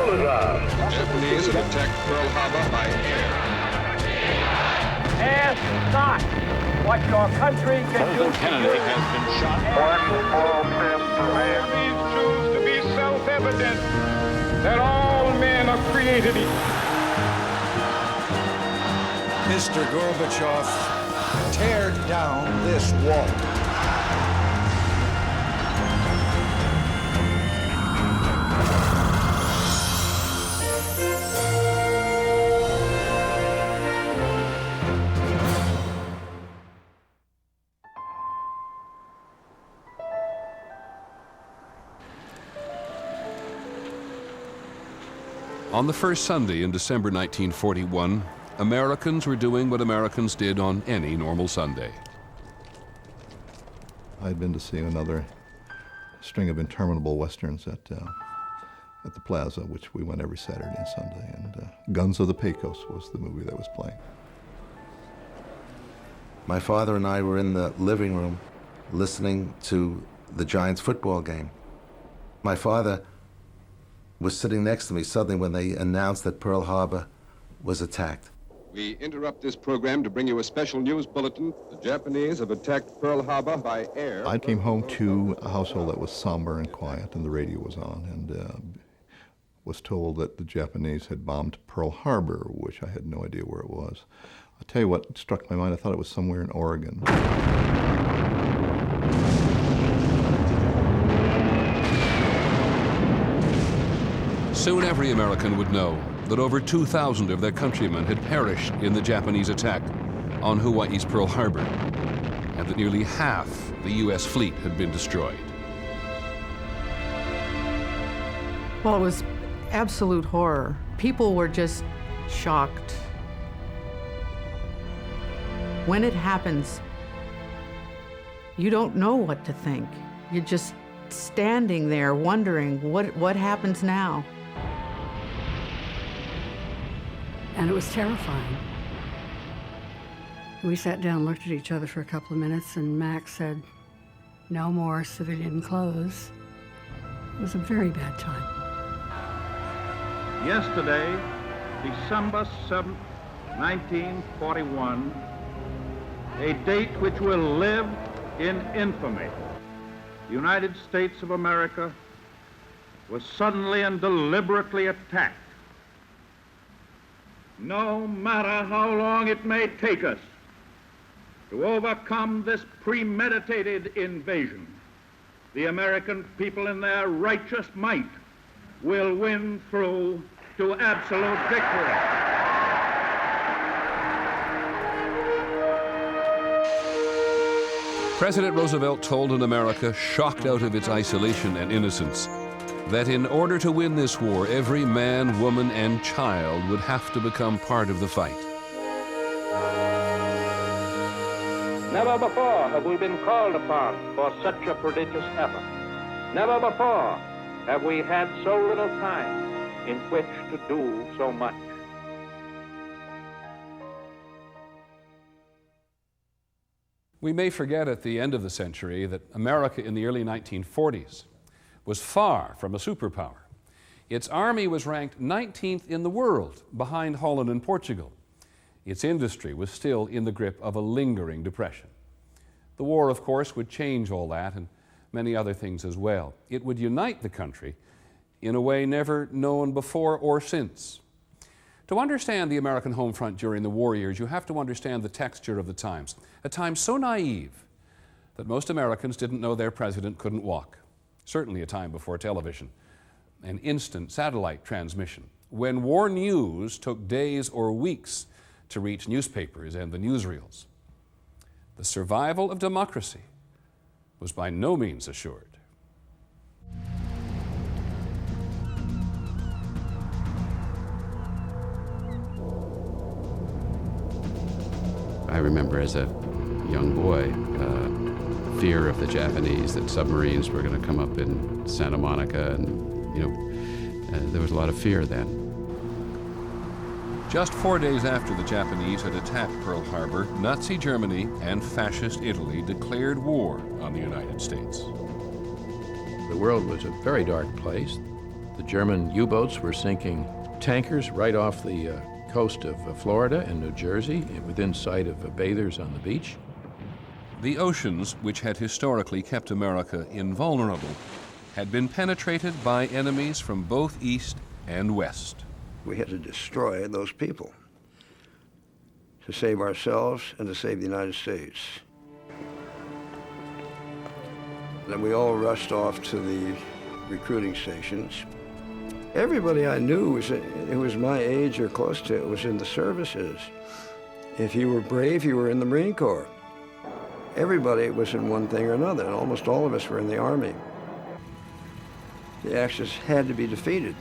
Japanese have attacked Pearl Harbor by air. Ask not what your country can do. Kennedy has been shot. These truths to be self-evident that all men are created equal. Mr. Gorbachev, tear down this wall. On the first Sunday in December 1941, Americans were doing what Americans did on any normal Sunday. I'd been to see another string of interminable westerns at the Plaza, which we went every Saturday and Sunday, and Guns of the Pecos was the movie that was playing. My father and I were in the living room listening to the Giants football game. My father was sitting next to me suddenly when they announced that Pearl Harbor was attacked. We interrupt this program to bring you a special news bulletin. The Japanese have attacked Pearl Harbor by air. I came home to a household that was somber and quiet, and the radio was on, and was told that the Japanese had bombed Pearl Harbor, which I had no idea where it was. I'll tell you what struck my mind. I thought it was somewhere in Oregon. Soon every American would know that over 2,000 of their countrymen had perished in the Japanese attack on Hawaii's Pearl Harbor, and that nearly half the U.S. fleet had been destroyed. Well, it was absolute horror. People were just shocked. When it happens, you don't know what to think. You're just standing there wondering what happens now. And it was terrifying. We sat down and looked at each other for a couple of minutes, and Max said, "No more civilian clothes." It was a very bad time. Yesterday, December 7th, 1941, a date which will live in infamy. The United States of America was suddenly and deliberately attacked. No matter how long it may take us to overcome this premeditated invasion, the American people in their righteous might will win through to absolute victory. President Roosevelt told an America shocked out of its isolation and innocence that in order to win this war, every man, woman, and child would have to become part of the fight. Never before have we been called upon for such a prodigious effort. Never before have we had so little time in which to do so much. We may forget at the end of the century that America in the early 1940s was far from a superpower. Its army was ranked 19th in the world, behind Holland and Portugal. Its industry was still in the grip of a lingering depression. The war, of course, would change all that and many other things as well. It would unite the country in a way never known before or since. To understand the American home front during the war years, you have to understand the texture of the times, a time so naive that most Americans didn't know their president couldn't walk. Certainly a time before television and instant satellite transmission, when war news took days or weeks to reach newspapers and the newsreels. The survival of democracy was by no means assured. I remember as a young boy, fear of the Japanese, that submarines were going to come up in Santa Monica, and there was a lot of fear then. Just 4 days after the Japanese had attacked Pearl Harbor, Nazi Germany and Fascist Italy declared war on the United States. The world was a very dark place. The German U-boats were sinking tankers right off the coast of Florida and New Jersey, within sight of bathers on the beach. The oceans, which had historically kept America invulnerable, had been penetrated by enemies from both east and west. We had to destroy those people to save ourselves and to save the United States. Then we all rushed off to the recruiting stations. Everybody I knew who was my age or close to it was in the services. If you were brave, you were in the Marine Corps. Everybody was in one thing or another, and almost all of us were in the Army. The Axis had to be defeated,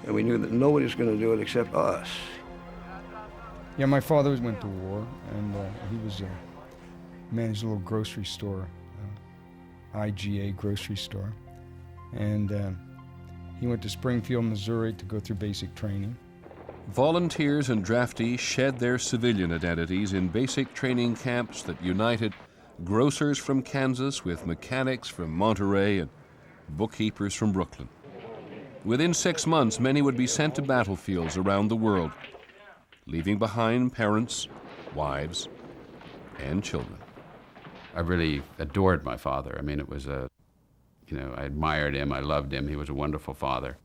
and we knew that nobody was going to do it except us. Yeah, my father went to war, and he was managed a little grocery store, IGA grocery store, and he went to Springfield, Missouri to go through basic training. Volunteers and draftees shed their civilian identities in basic training camps that united grocers from Kansas with mechanics from Monterey and bookkeepers from Brooklyn. Within 6 months, many would be sent to battlefields around the world, leaving behind parents, wives, and children. I really adored my father. I mean, it was I admired him, I loved him. He was a wonderful father.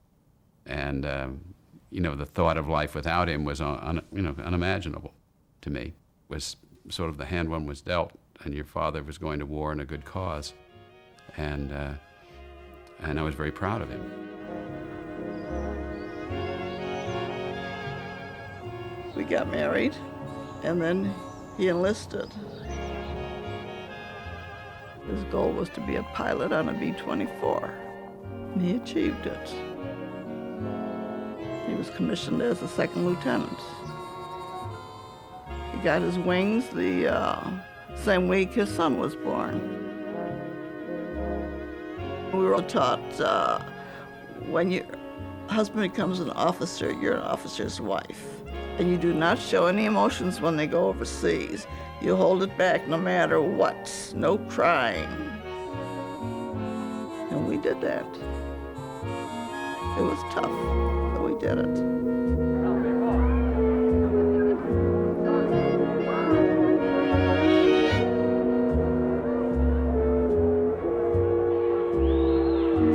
And, the thought of life without him was, unimaginable to me. It was sort of the hand one was dealt, and your father was going to war in a good cause. And I was very proud of him. We got married, and then he enlisted. His goal was to be a pilot on a B-24, and he achieved it. He was commissioned as a second lieutenant. He got his wings the same week his son was born. We were taught when your husband becomes an officer, you're an officer's wife. And you do not show any emotions when they go overseas. You hold it back no matter what, no crying. And we did that. It was tough, but we did it.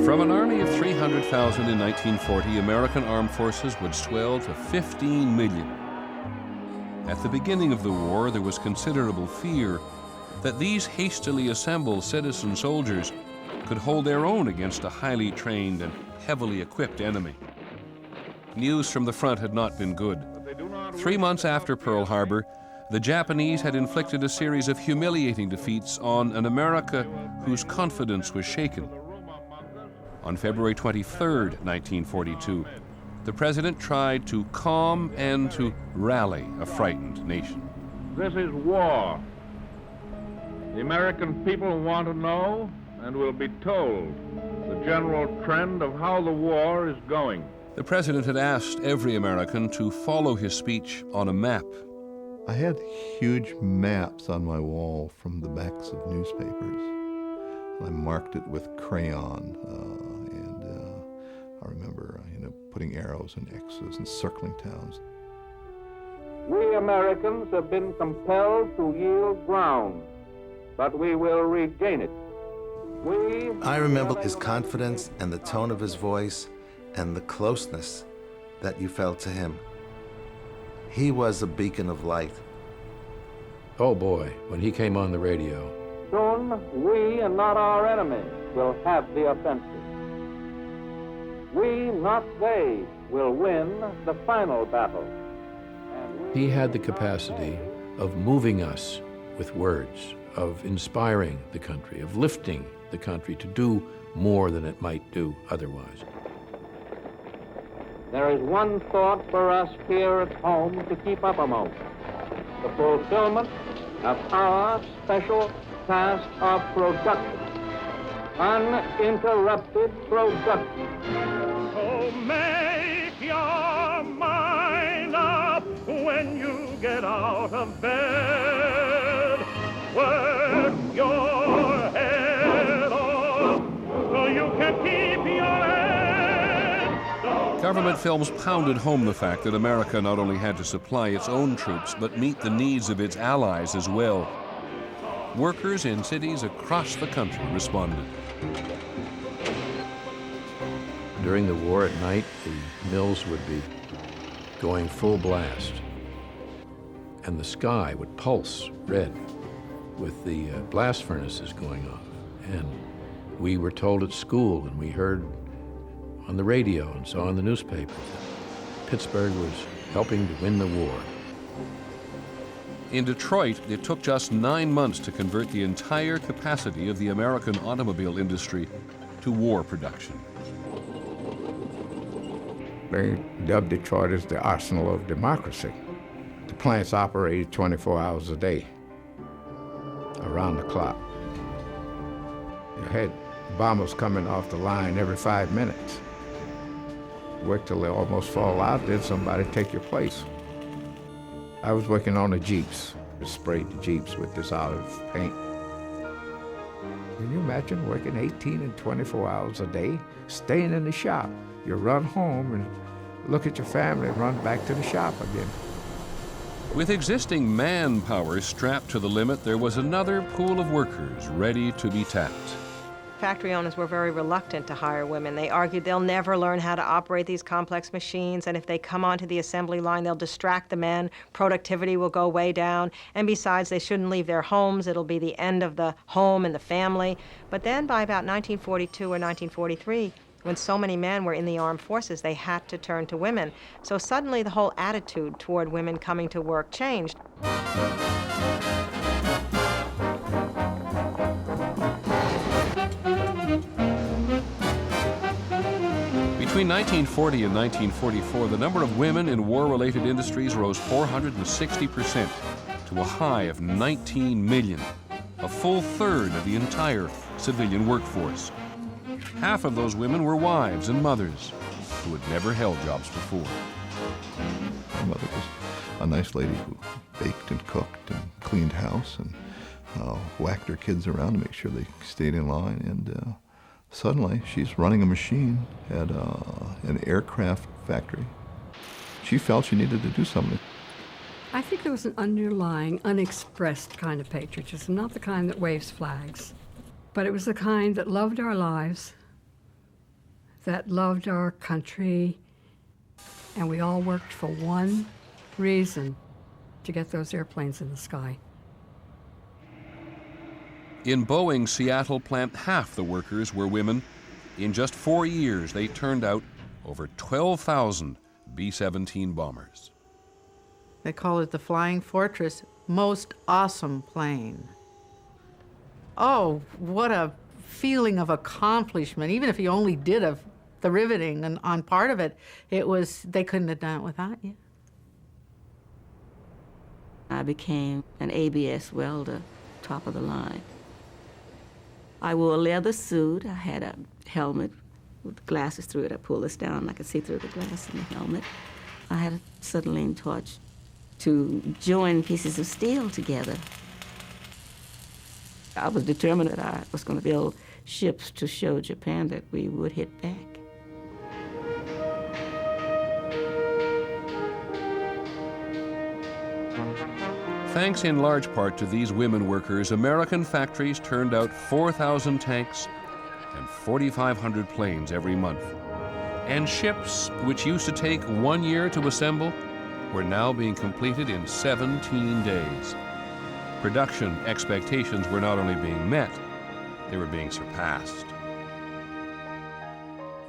From an army of 300,000 in 1940, American armed forces would swell to 15 million. At the beginning of the war, there was considerable fear that these hastily assembled citizen soldiers could hold their own against a highly trained and heavily equipped enemy. News from the front had not been good. 3 months after Pearl Harbor, the Japanese had inflicted a series of humiliating defeats on an America whose confidence was shaken. On February 23rd, 1942, the president tried to calm and to rally a frightened nation. This is war. The American people want to know and will be told the general trend of how the war is going. The president had asked every American to follow his speech on a map. I had huge maps on my wall from the backs of newspapers. I marked it with crayon, and I remember, putting arrows and X's and circling towns. We Americans have been compelled to yield ground, but we will regain it. I remember his confidence and the tone of his voice and the closeness that you felt to him. He was a beacon of light. Oh boy, when he came on the radio. Soon, we and not our enemies will have the offensive. We, not they, will win the final battle. He had the capacity of moving us with words, of inspiring the country, of lifting the country to do more than it might do otherwise. There is one thought for us here at home to keep uppermost: the fulfillment of our special task of production, uninterrupted production. So make your mind up when you get out of bed. Work your head off so you can keep your head Government films pounded home the fact that America not only had to supply its own troops, but meet the needs of its allies as well. Workers in cities across the country responded. During the war at night, the mills would be going full blast, and the sky would pulse red with the blast furnaces going off. And we were told at school, and we heard on the radio and saw in the newspaper that Pittsburgh was helping to win the war. In Detroit, it took just 9 months to convert the entire capacity of the American automobile industry to war production. They dubbed Detroit as the arsenal of democracy. The plants operated 24 hours a day, around the clock. You had bombers coming off the line every 5 minutes. Work till they almost fall out, then somebody take your place. I was working on the Jeeps. We sprayed the Jeeps with this olive paint. Can you imagine working 18 and 24 hours a day, staying in the shop? You run home and look at your family and run back to the shop again. With existing manpower strapped to the limit, there was another pool of workers ready to be tapped. Factory owners were very reluctant to hire women. They argued they'll never learn how to operate these complex machines, and if they come onto the assembly line, they'll distract the men, productivity will go way down, and besides, they shouldn't leave their homes. It'll be the end of the home and the family. But then by about 1942 or 1943, when so many men were in the armed forces, they had to turn to women. So suddenly the whole attitude toward women coming to work changed. Between 1940 and 1944, the number of women in war-related industries rose 460% to a high of 19 million, a full third of the entire civilian workforce. Half of those women were wives and mothers who had never held jobs before. My mother was a nice lady who baked and cooked and cleaned house and whacked her kids around to make sure they stayed in line. And suddenly, she's running a machine at an aircraft factory. She felt she needed to do something. I think there was an underlying, unexpressed kind of patriotism, not the kind that waves flags, but it was the kind that loved our lives, that loved our country, and we all worked for one reason, to get those airplanes in the sky. In Boeing's Seattle plant, half the workers were women. In just 4 years, they turned out over 12,000 B-17 bombers. They call it the Flying Fortress. Most awesome plane. Oh, what a feeling of accomplishment. Even if you only did the riveting and on part of it, they couldn't have done it without you. I became an ABS welder, top of the line. I wore a leather suit. I had a helmet with glasses through it. I pulled this down and I could see through the glass in the helmet. I had a acetylene torch to join pieces of steel together. I was determined that I was going to build ships to show Japan that we would hit back. Thanks in large part to these women workers, American factories turned out 4,000 tanks and 4,500 planes every month. And ships, which used to take 1 year to assemble, were now being completed in 17 days. Production expectations were not only being met, they were being surpassed.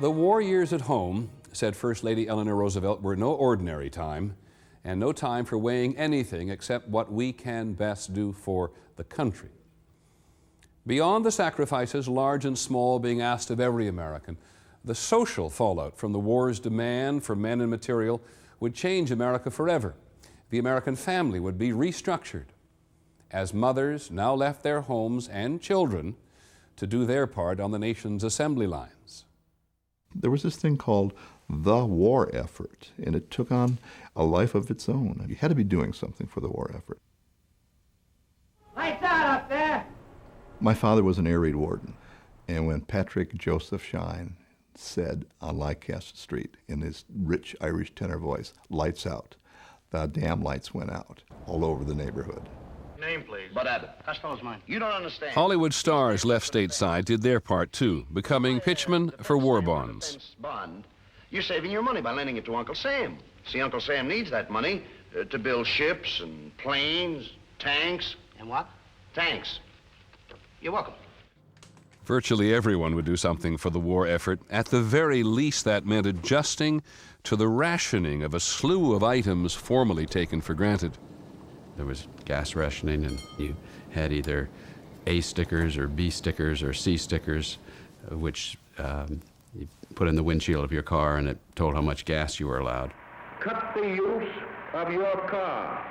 The war years at home, said First Lady Eleanor Roosevelt, were no ordinary time, and no time for weighing anything except what we can best do for the country. Beyond the sacrifices, large and small, being asked of every American, the social fallout from the war's demand for men and material would change America forever. The American family would be restructured as mothers now left their homes and children to do their part on the nation's assembly lines. There was this thing called the war effort, and it took on a life of its own. You had to be doing something for the war effort. Lights out up there! My father was an air raid warden, and when Patrick Joseph Shine, said on Leicester Street in his rich Irish tenor voice, "Lights out." The damn lights went out all over the neighborhood. Name, please. Bud Abbott. Costello's mine. You don't understand. Hollywood stars left stateside did their part too, becoming pitchmen for war bonds. Bond. You're saving your money by lending it to Uncle Sam. See, Uncle Sam needs that money to build ships and planes, tanks. And what? Tanks. You're welcome. Virtually everyone would do something for the war effort. At the very least, that meant adjusting to the rationing of a slew of items formerly taken for granted. There was gas rationing, and you had either A stickers or B stickers or C stickers, which you put in the windshield of your car, and it told how much gas you were allowed. Cut the use of your car.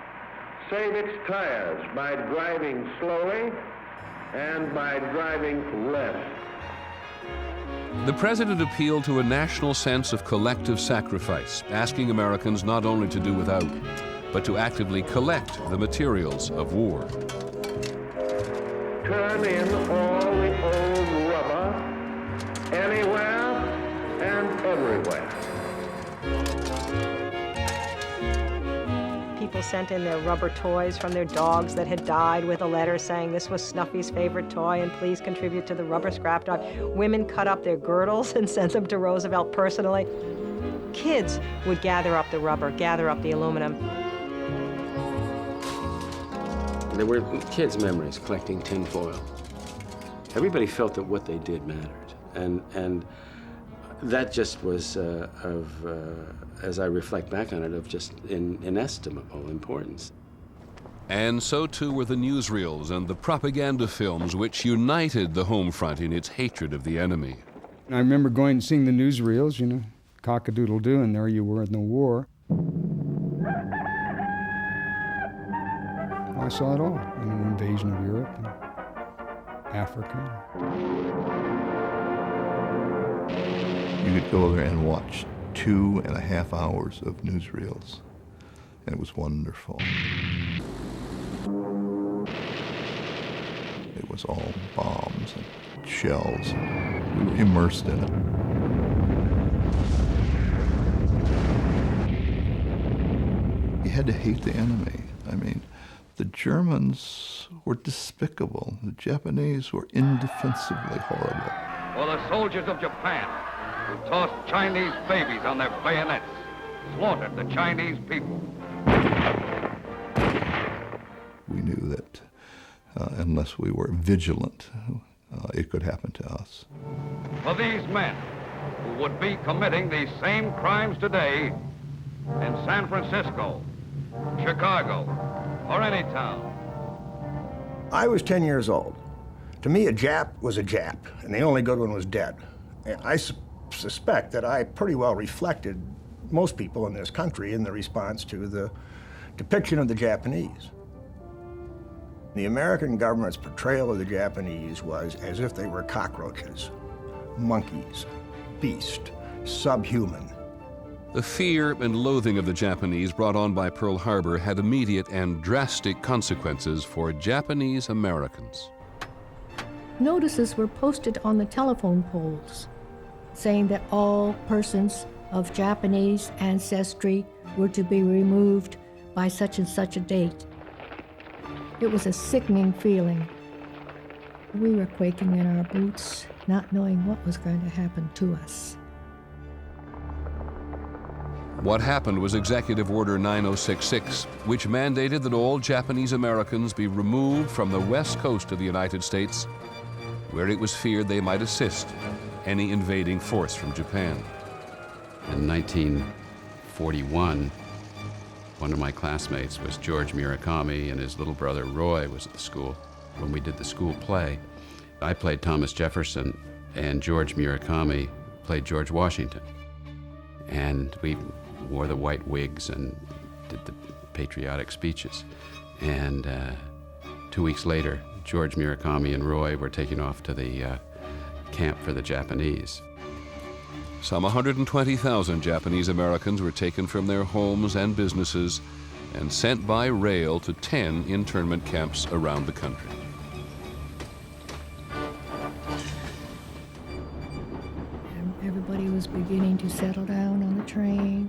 Save its tires by driving slowly and by driving less. The president appealed to a national sense of collective sacrifice, asking Americans not only to do without, but to actively collect the materials of war. Turn in all the old rubber anywhere and everywhere. People sent in their rubber toys from their dogs that had died with a letter saying this was Snuffy's favorite toy and please contribute to the rubber scrap dog. Women cut up their girdles and sent them to Roosevelt personally. Kids would gather up the rubber, gather up the aluminum. There were kids' memories collecting tinfoil. Everybody felt that what they did mattered. And that just was as I reflect back on it, of just inestimable importance. And so too were the newsreels and the propaganda films which united the Homefront in its hatred of the enemy. I remember going and seeing the newsreels, you know, cock-a-doodle-doo, and there you were in the war. I saw it all, you know, the invasion of Europe and Africa. You could go there and watch 2.5 hours of newsreels, and it was wonderful. It was all bombs and shells. We were immersed in it. You had to hate the enemy. I mean, the Germans were despicable. The Japanese were indefensibly horrible. Or the soldiers of Japan, who tossed Chinese babies on their bayonets, slaughtered the Chinese people. We knew that unless we were vigilant, it could happen to us. For these men who would be committing these same crimes today in San Francisco, Chicago, or any town. I was 10 years old. To me, a Jap was a Jap, and the only good one was dead. And I suspect that I pretty well reflected most people in this country in the response to the depiction of the Japanese. The American government's portrayal of the Japanese was as if they were cockroaches, monkeys, beast, subhuman. The fear and loathing of the Japanese brought on by Pearl Harbor had immediate and drastic consequences for Japanese Americans. Notices were posted on the telephone poles saying that all persons of Japanese ancestry were to be removed by such and such a date. It was a sickening feeling. We were quaking in our boots, not knowing what was going to happen to us. What happened was Executive Order 9066, which mandated that all Japanese Americans be removed from the west coast of the United States, where it was feared they might assist any invading force from Japan. In 1941, one of my classmates was George Murakami, and his little brother Roy was at the school. When we did the school play, I played Thomas Jefferson, and George Murakami played George Washington. And we wore the white wigs and did the patriotic speeches. And 2 weeks later, George Murakami and Roy were taken off to the camp for the Japanese. Some 120,000 Japanese Americans were taken from their homes and businesses and sent by rail to 10 internment camps around the country. everybody was beginning to settle down on the train.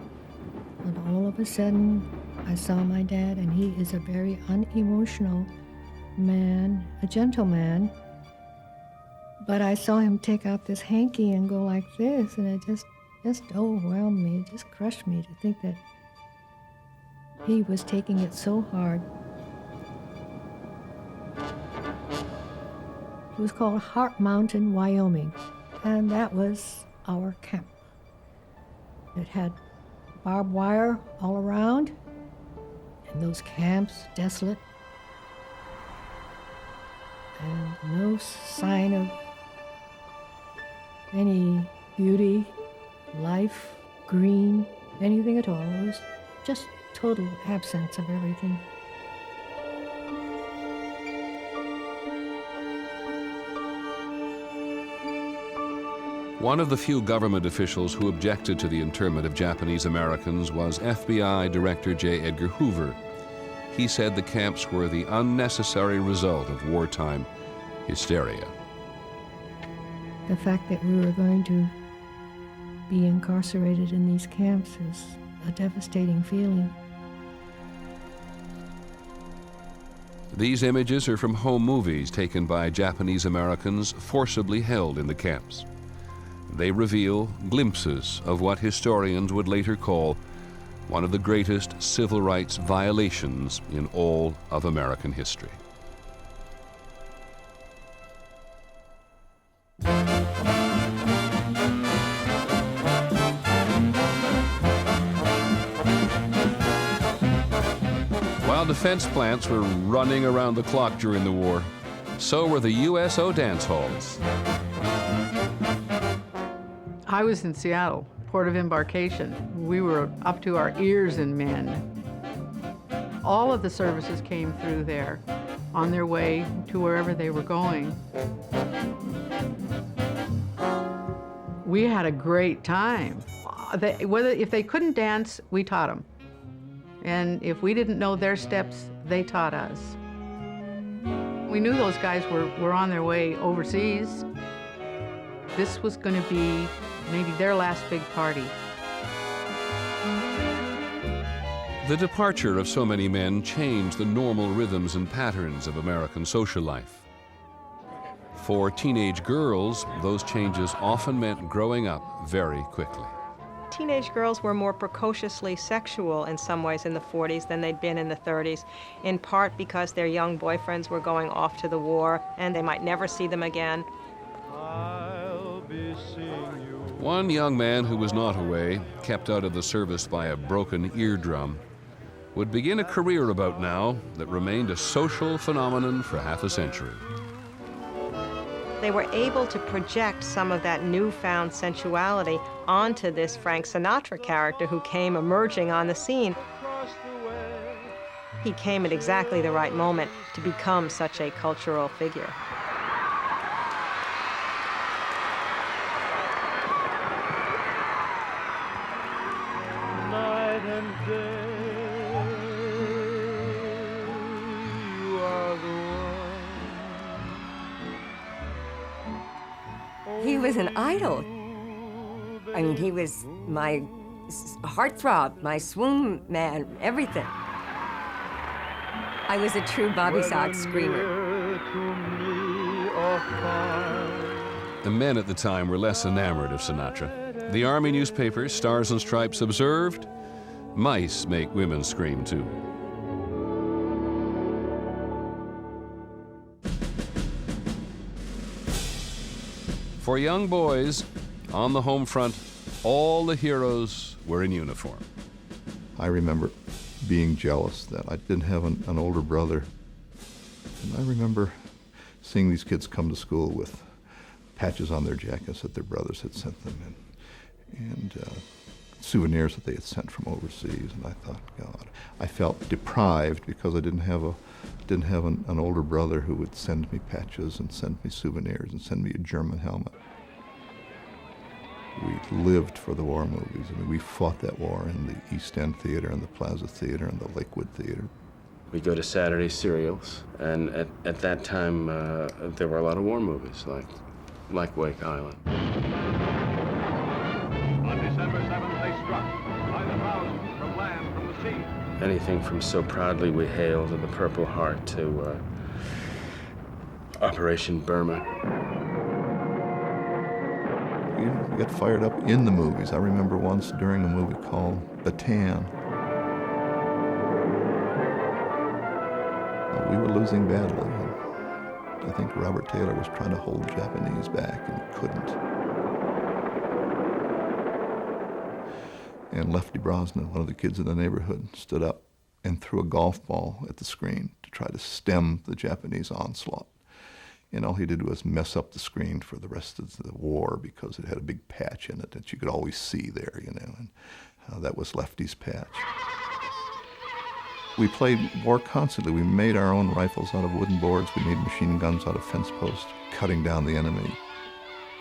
And all of a sudden, I saw my dad, and he is a very unemotional man, a gentleman. But I saw him take out this hanky and go like this, and it just overwhelmed me. It just crushed me to think that he was taking it so hard. It was called Heart Mountain, Wyoming, and that was our camp. It had barbed wire all around, and those camps, desolate, and no sign of any beauty, life, green, anything at all. It was just total absence of everything. One of the few government officials who objected to the internment of Japanese Americans was FBI Director J. Edgar Hoover. He said the camps were the unnecessary result of wartime hysteria. The fact that we were going to be incarcerated in these camps is a devastating feeling. These images are from home movies taken by Japanese Americans forcibly held in the camps. They reveal glimpses of what historians would later call one of the greatest civil rights violations in all of American history. While defense plants were running around the clock during the war, so were the USO dance halls. I was in Seattle, port of embarkation. We were up to our ears in men. All of the services came through there on their way to wherever they were going. We had a great time. If they couldn't dance, we taught them. And if we didn't know their steps, they taught us. We knew those guys were on their way overseas. This was going to be maybe their last big party. The departure of so many men changed the normal rhythms and patterns of American social life. For teenage girls, those changes often meant growing up very quickly. Teenage girls were more precociously sexual in some ways in the 40s than they'd been in the 30s, in part because their young boyfriends were going off to the war and they might never see them again. One young man who was not away, kept out of the service by a broken eardrum, would begin a career about now that remained a social phenomenon for half a century. They were able to project some of that newfound sensuality onto this Frank Sinatra character who came emerging on the scene. He came at exactly the right moment to become such a cultural figure. Night and day, you are the one. He was an idol. I mean, he was my heartthrob, my swoon man, everything. I was a true Bobby Sox screamer. The men at the time were less enamored of Sinatra. The Army newspaper, Stars and Stripes, observed, mice make women scream too. For young boys, on the home front, all the heroes were in uniform. I remember being jealous that I didn't have an older brother. And I remember seeing these kids come to school with patches on their jackets that their brothers had sent them, and souvenirs that they had sent from overseas. And I thought, God, I felt deprived because I didn't have an older brother who would send me patches and send me souvenirs and send me a German helmet. We lived for the war movies. I mean, we fought that war in the East End Theater and the Plaza Theater and the Lakewood Theater. We go to Saturday serials, and at that time, there were a lot of war movies, like Wake Island. On December 7th, they struck by the thousands from land, from the sea. Anything from So Proudly We Hail to the Purple Heart to Operation Burma. We got fired up in the movies. I remember once during a movie called Bataan, we were losing badly. And I think Robert Taylor was trying to hold the Japanese back and couldn't. And Lefty Brosnan, one of the kids in the neighborhood, stood up and threw a golf ball at the screen to try to stem the Japanese onslaught. And all he did was mess up the screen for the rest of the war because it had a big patch in it that you could always see there, you know, and that was Lefty's patch. We played war constantly. We made our own rifles out of wooden boards. We made machine guns out of fence posts, cutting down the enemy.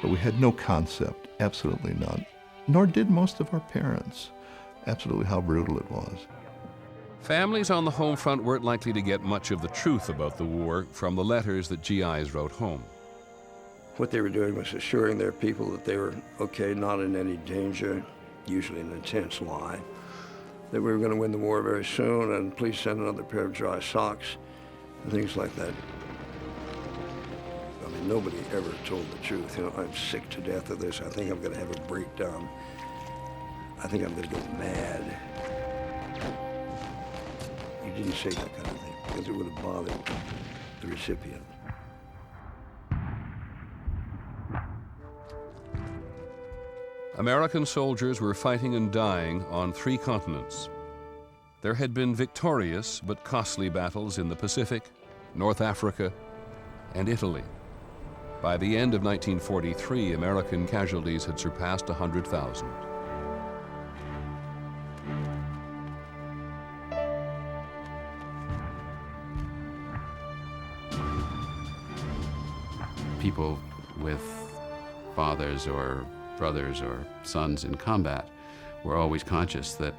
But we had no concept, absolutely none, nor did most of our parents, absolutely how brutal it was. Families on the home front weren't likely to get much of the truth about the war from the letters that GIs wrote home. What they were doing was assuring their people that they were okay, not in any danger, usually an intense lie, that we were going to win the war very soon, and please send another pair of dry socks, and things like that. I mean, nobody ever told the truth. You know, I'm sick to death of this. I think I'm going to have a breakdown. I think I'm going to go mad. You didn't say that kind of thing because it would have bothered the recipient. American soldiers were fighting and dying on 3 continents. There had been victorious but costly battles in the Pacific, North Africa, and Italy. By the end of 1943, American casualties had surpassed 100,000. People with fathers or brothers or sons in combat were always conscious that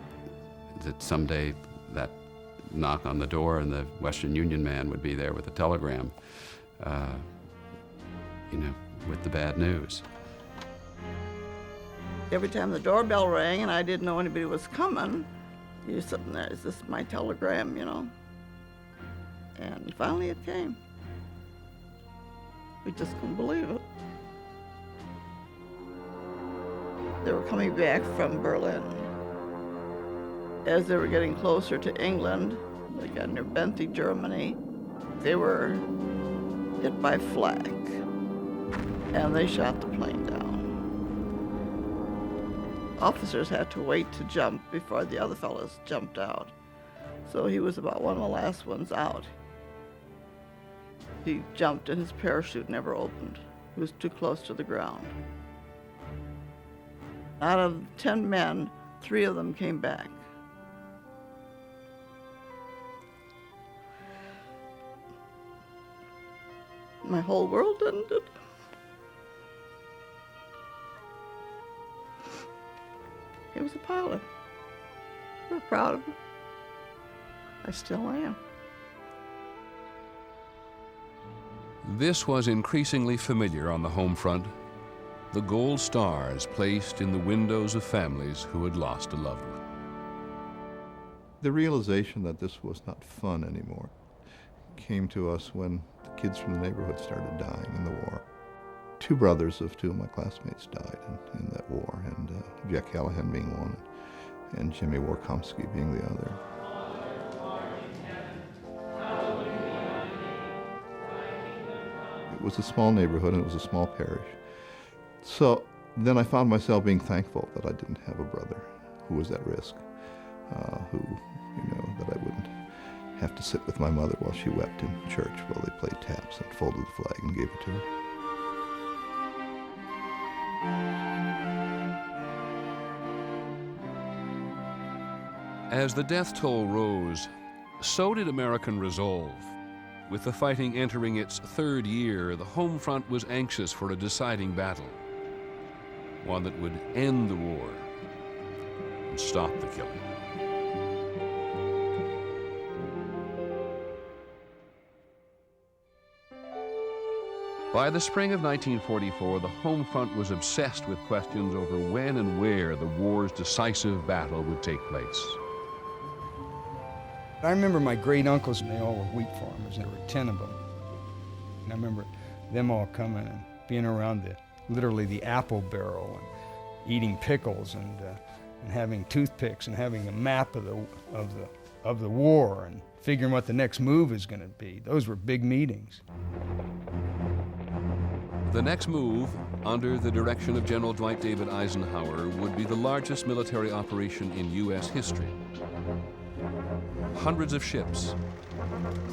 someday that knock on the door and the Western Union man would be there with a telegram, you know, with the bad news. Every time the doorbell rang and I didn't know anybody was coming, you were sitting there, is this my telegram, you know? And finally it came. We just couldn't believe it. They were coming back from Berlin. As they were getting closer to England, they got near Benty, Germany, they were hit by flak, and they shot the plane down. Officers had to wait to jump before the other fellows jumped out. So he was about one of the last ones out. He jumped and his parachute never opened. He was too close to the ground. Out of 10 men, 3 of them came back. My whole world ended. He was a pilot. We were proud of him. I still am. This was increasingly familiar on the home front. The gold stars placed in the windows of families who had lost a loved one. The realization that this was not fun anymore came to us when the kids from the neighborhood started dying in the war. 2 brothers of 2 of my classmates died in that war, and Jack Callahan being one, and Jimmy Warkomsky being the other. It was a small neighborhood and it was a small parish. So then I found myself being thankful that I didn't have a brother who was at risk, who, you know, that I wouldn't have to sit with my mother while she wept in church while they played taps and folded the flag and gave it to her. As the death toll rose, so did American resolve. With the fighting entering its 3rd year, the home front was anxious for a deciding battle, one that would end the war and stop the killing. By the spring of 1944, the Homefront was obsessed with questions over when and where the war's decisive battle would take place. I remember my great uncles, and they all were wheat farmers. There were 10 of them. And I remember them all coming and being around literally the apple barrel and eating pickles and having toothpicks and having a map of the war and figuring what the next move is going to be. Those were big meetings. The next move, under the direction of General Dwight David Eisenhower, would be the largest military operation in U.S. history. Hundreds of ships,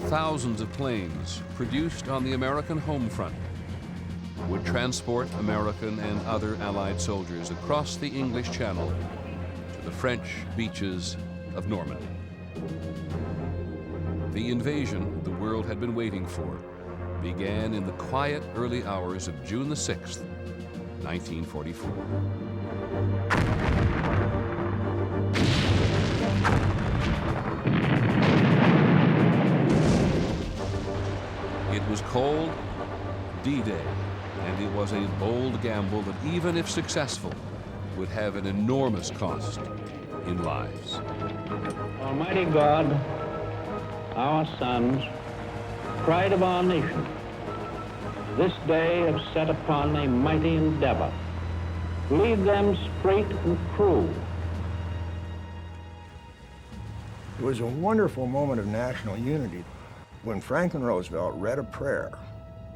thousands of planes produced on the American home front would transport American and other Allied soldiers across the English Channel to the French beaches of Normandy. The invasion the world had been waiting for began in the quiet early hours of June the 6th, 1944. It was called D-Day, and it was a bold gamble that, even if successful, would have an enormous cost in lives. Almighty God, our sons, pride of our nation, this day have set upon a mighty endeavor. Lead them straight and true. It was a wonderful moment of national unity when Franklin Roosevelt read a prayer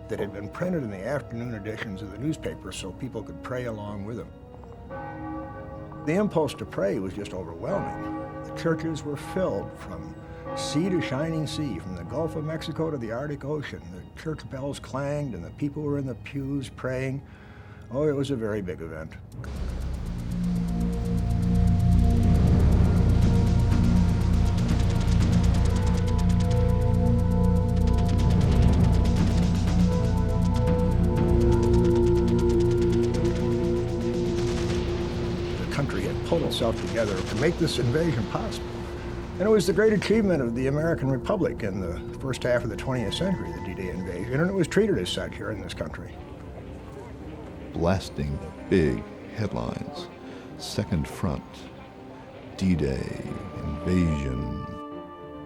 that had been printed in the afternoon editions of the newspaper so people could pray along with him. The impulse to pray was just overwhelming. The churches were filled from sea to shining sea, from the Gulf of Mexico to the Arctic Ocean. The church bells clanged and the people were in the pews praying. Oh, it was a very big event. The country had pulled itself together to make this invasion possible. And it was the great achievement of the American Republic in the first half of the 20th century, the D-Day invasion, and it was treated as such here in this country. Blasting big headlines, Second Front, D-Day, invasion.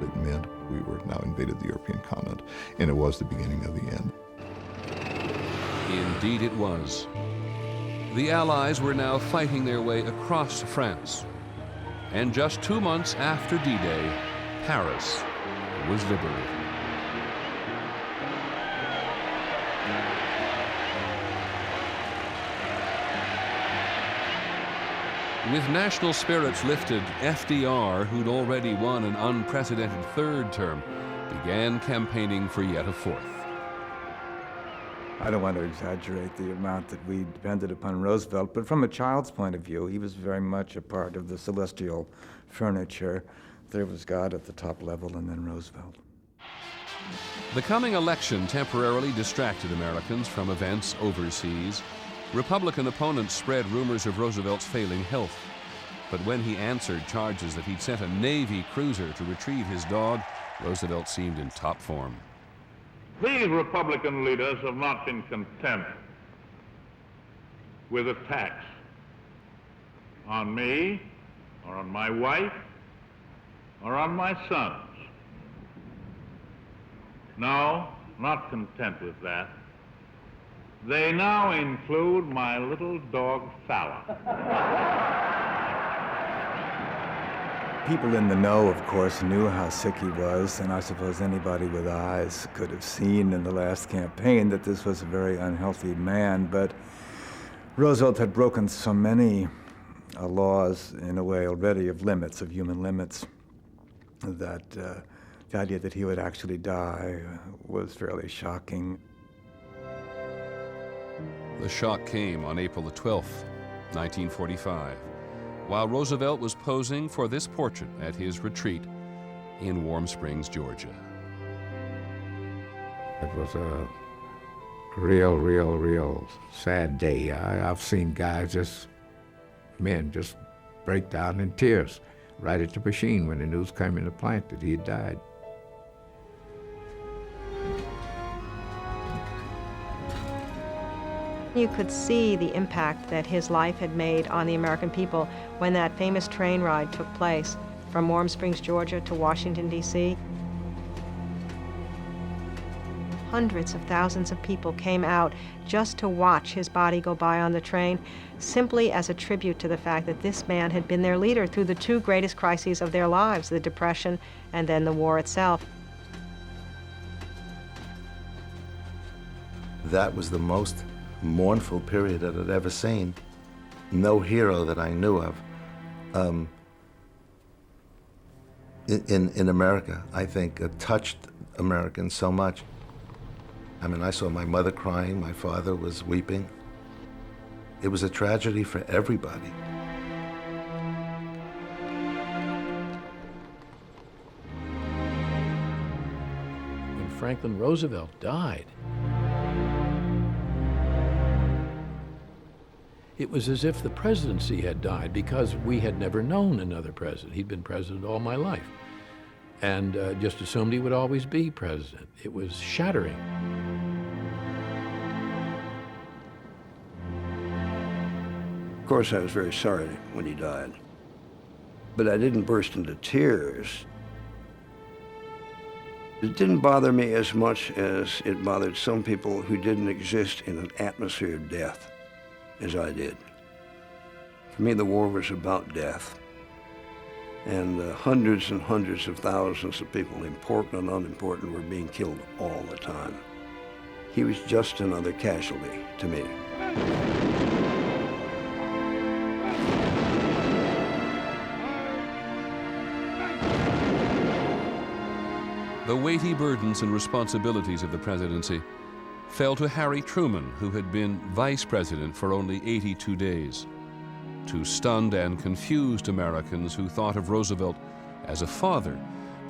It meant we were now invaded the European continent, and it was the beginning of the end. Indeed it was. The Allies were now fighting their way across France. And just 2 months after D-Day, Paris was liberated. With national spirits lifted, FDR, who'd already won an unprecedented third term, began campaigning for yet a fourth. I don't want to exaggerate the amount that we depended upon Roosevelt, but from a child's point of view, he was very much a part of the celestial furniture. There was God at the top level, and then Roosevelt. The coming election temporarily distracted Americans from events overseas. Republican opponents spread rumors of Roosevelt's failing health. But when he answered charges that he'd sent a Navy cruiser to retrieve his dog, Roosevelt seemed in top form. These Republican leaders have not been content with attacks on me, or on my wife, or on my sons. No, not content with that. They now include my little dog, Fallon. People in the know, of course, knew how sick he was, and I suppose anybody with eyes could have seen in the last campaign that this was a very unhealthy man, but Roosevelt had broken so many laws, in a way, already of limits, of human limits, that the idea that he would actually die was fairly shocking. The shock came on April the 12th, 1945. While Roosevelt was posing for this portrait at his retreat in Warm Springs, Georgia. It was a real sad day. I've seen guys, men just break down in tears right at the machine when the news came in the plant that he had died. You could see the impact that his life had made on the American people when that famous train ride took place from Warm Springs, Georgia to Washington, D.C. Hundreds of thousands of people came out just to watch his body go by on the train, simply as a tribute to the fact that this man had been their leader through the two greatest crises of their lives, the Depression and then the war itself. That was the most mournful period that I'd ever seen. No hero that I knew of in America, I think, touched Americans so much. I mean, I saw my mother crying, my father was weeping. It was a tragedy for everybody. When Franklin Roosevelt died, it was as if the presidency had died because we had never known another president. He'd been president all my life and just assumed he would always be president. It was shattering. Of course, I was very sorry when he died, but I didn't burst into tears. It didn't bother me as much as it bothered some people who didn't exist in an atmosphere of death as I did. For me, the war was about death. And hundreds and hundreds of thousands of people, important and unimportant, were being killed all the time. He was just another casualty to me. The weighty burdens and responsibilities of the presidency fell to Harry Truman, who had been vice president for only 82 days. To stunned and confused Americans who thought of Roosevelt as a father,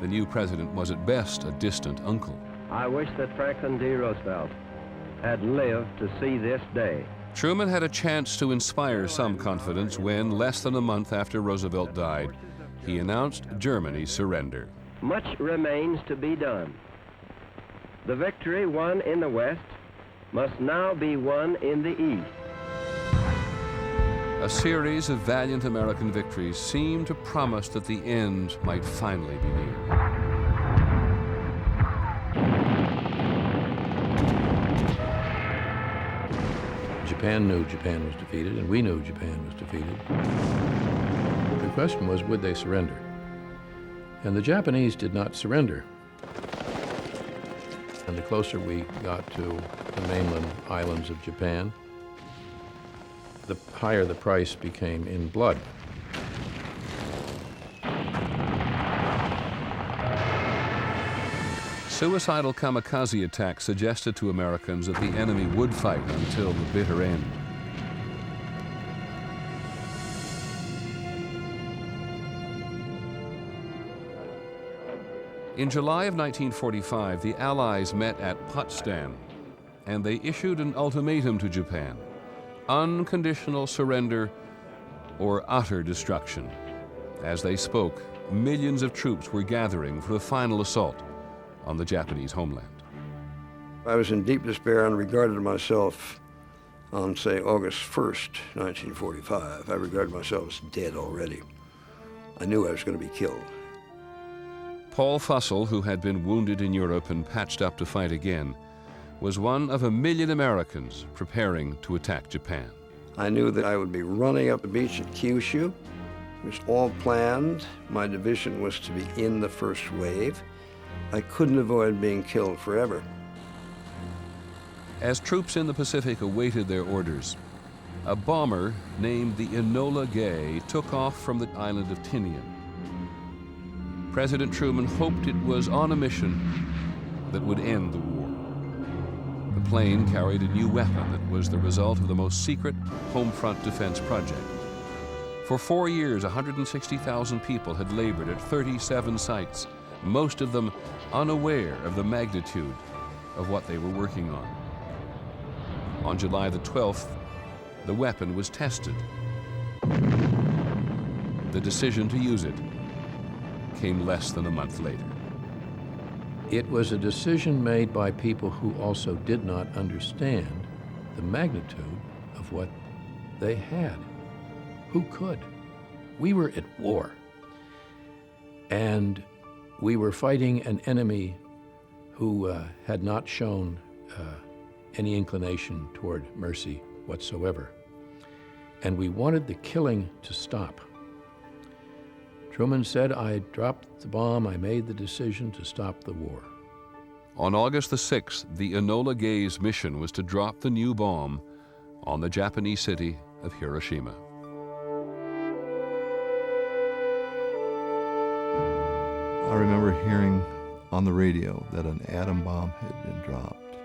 the new president was at best a distant uncle. I wish that Franklin D. Roosevelt had lived to see this day. Truman had a chance to inspire some confidence when, less than a month after Roosevelt died, he announced Germany's surrender. Much remains to be done. The victory won in the West must now be won in the East. A series of valiant American victories seemed to promise that the end might finally be near. Japan knew Japan was defeated, and we knew Japan was defeated. The question was, would they surrender? And the Japanese did not surrender. And the closer we got to the mainland islands of Japan, the higher the price became in blood. Suicidal kamikaze attacks suggested to Americans that the enemy would fight until the bitter end. In July of 1945, the Allies met at Potsdam, and they issued an ultimatum to Japan: unconditional surrender or utter destruction. As they spoke, millions of troops were gathering for the final assault on the Japanese homeland. I was in deep despair and regarded myself on, say, August 1st, 1945. I regarded myself as dead already. I knew I was going to be killed. Paul Fussell, who had been wounded in Europe and patched up to fight again, was one of 1 million Americans preparing to attack Japan. I knew that I would be running up the beach at Kyushu. It was all planned. My division was to be in the first wave. I couldn't avoid being killed forever. As troops in the Pacific awaited their orders, a bomber named the Enola Gay took off from the island of Tinian. President Truman hoped it was on a mission that would end the war. The plane carried a new weapon that was the result of the most secret Homefront defense project. For 4 years, 160,000 people had labored at 37 sites, most of them unaware of the magnitude of what they were working on. On July the 12th, the weapon was tested. The decision to use it came less than a month later. It was a decision made by people who also did not understand the magnitude of what they had. Who could? We were at war. And we were fighting an enemy who had not shown any inclination toward mercy whatsoever. And we wanted the killing to stop. Truman said, I dropped the bomb, I made the decision to stop the war. On August the 6th, the Enola Gay's mission was to drop the new bomb on the Japanese city of Hiroshima. I remember hearing on the radio that an atom bomb had been dropped.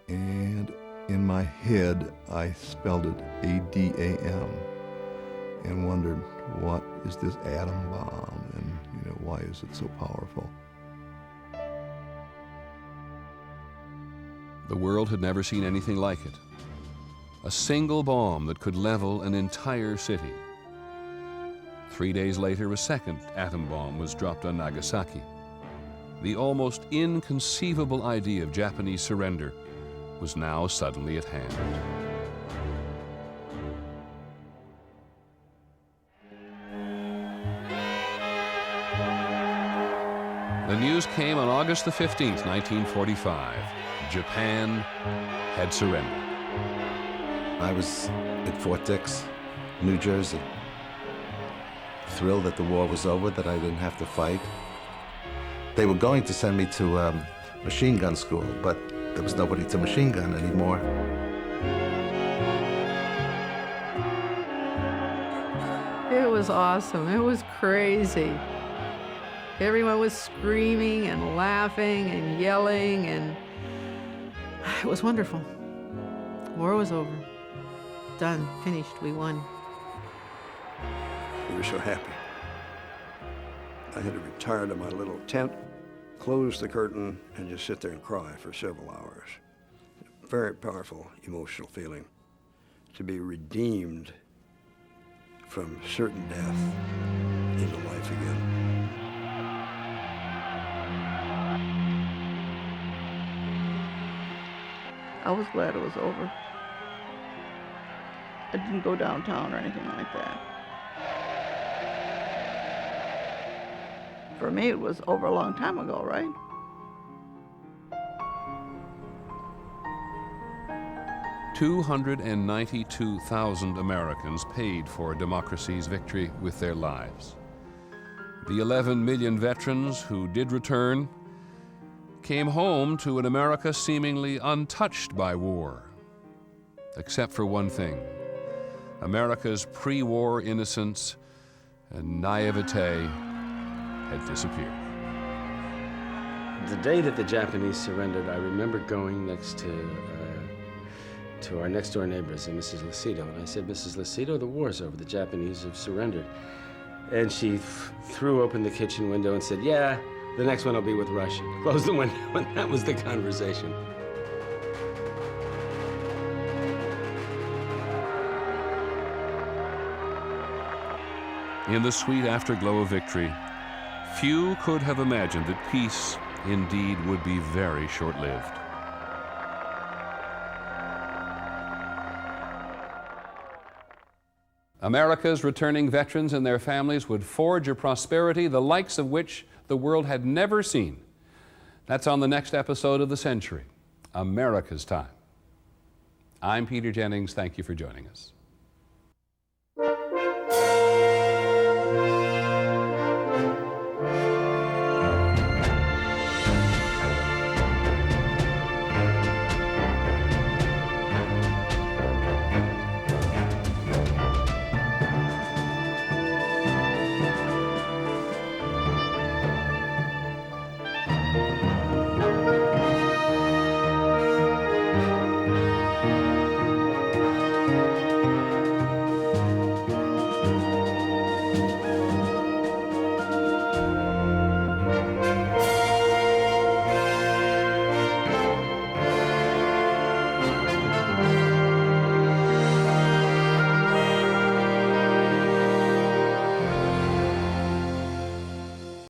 And in my head, I spelled it A-D-A-M and wondered, what is this atom bomb? And, why is it so powerful? The world had never seen anything like it. A single bomb that could level an entire city. 3 days later, a second atom bomb was dropped on Nagasaki. The almost inconceivable idea of Japanese surrender was now suddenly at hand. The news came on August the 15th, 1945. Japan had surrendered. I was at Fort Dix, New Jersey, thrilled that the war was over, that I didn't have to fight. They were going to send me to machine gun school, but there was nobody to machine gun anymore. It was awesome. It was crazy. Everyone was screaming and laughing and yelling, and it was wonderful. War was over. Done. Finished. We won. We were so happy. I had to retire to my little tent, close the curtain, and just sit there and cry for several hours. Very powerful emotional feeling to be redeemed from certain death into life again. I was glad it was over. I didn't go downtown or anything like that. For me, it was over a long time ago, right? $292,000 Americans paid for democracy's victory with their lives. The 11 million veterans who did return came home to an America seemingly untouched by war, except for one thing. America's pre-war innocence and naivete had disappeared. The day that the Japanese surrendered, I remember going next to our next-door neighbors, Mrs. Lucido, and I said, Mrs. Lucido, the war's over, the Japanese have surrendered. And she threw open the kitchen window and said, yeah, the next one will be with Russia. Closed the window, and that was the conversation. In the sweet afterglow of victory, few could have imagined that peace indeed would be very short-lived. America's returning veterans and their families would forge a prosperity the likes of which the world had never seen. That's on the next episode of The Century, America's Time. I'm Peter Jennings. Thank you for joining us.